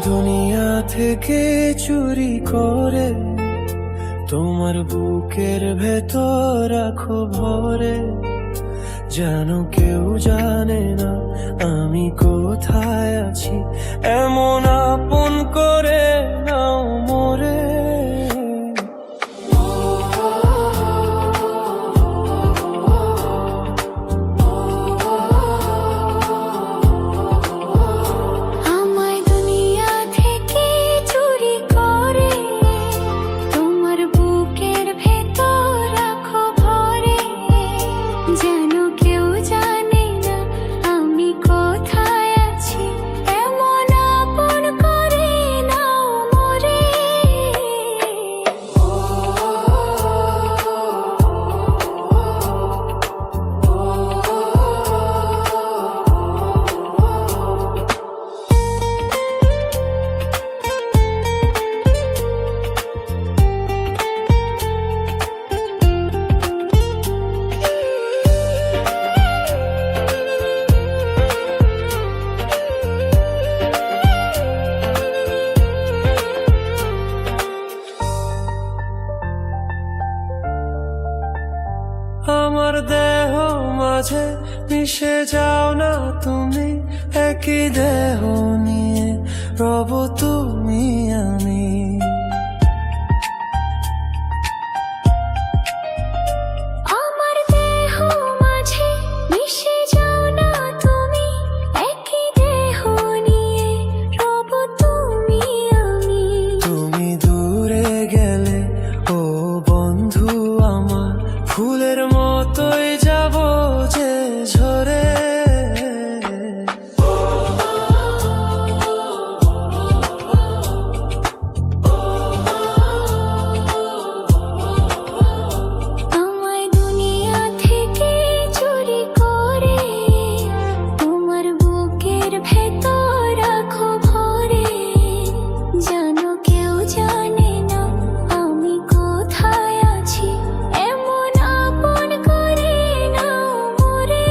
দুনিয়া থেকে চুরি করে তোমার বুকের ভেতর রাখো ভরে, যেন কেউ জানে না আমি কোথায় আছি, এমন আপন করে নাও মোরে। আমার দেহ মাঝে মিশে যাও না তুমি, একই দেহ নিয়ে রব তুমি আমি। আমার দেহ মাঝে মিশে যাও না তুমি, একই দেহ নিয়ে রব তুমি আমি। তুমি দূরে গেলে ও বন্ধু আমার, ফুলের মতোই যাব যে ঝরে। আমায় দুনিয়া থেকে চুরি করে তোমার বুকের ভেতর রাখো ভরে, যেন কেউ জানে না আমি কোথায় আছি, এমন আপন করে নাও মোরে।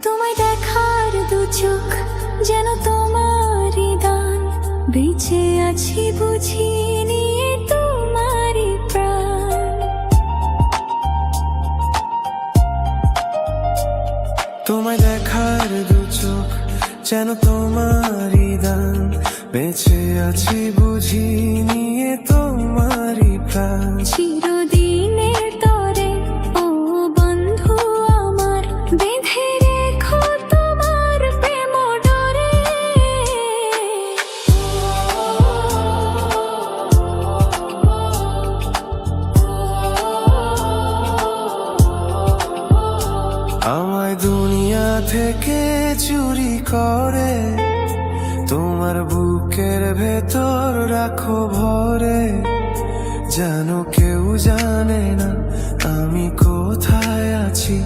তোমায় দেখার দু চোখ যেন তোমারই দান, বেঁচে আছি বুঝি নিয়ে তোমারই প্রাণ। তোমায় দেখার দু চোখ যেন তোমারই দান, বেঁচে আছি বুঝি নিয়ে তোমারই প্রাণ। চিরদিনের তরে ও বন্ধু আমার, বেঁধে রেখো তোমার প্রেম ডোরে। আমায় দুনিয়া থেকে চুরি করে তোমার বুকের ভেতর রাখো ভরে, যেন কেউ জানে না আমি কোথায় আছি,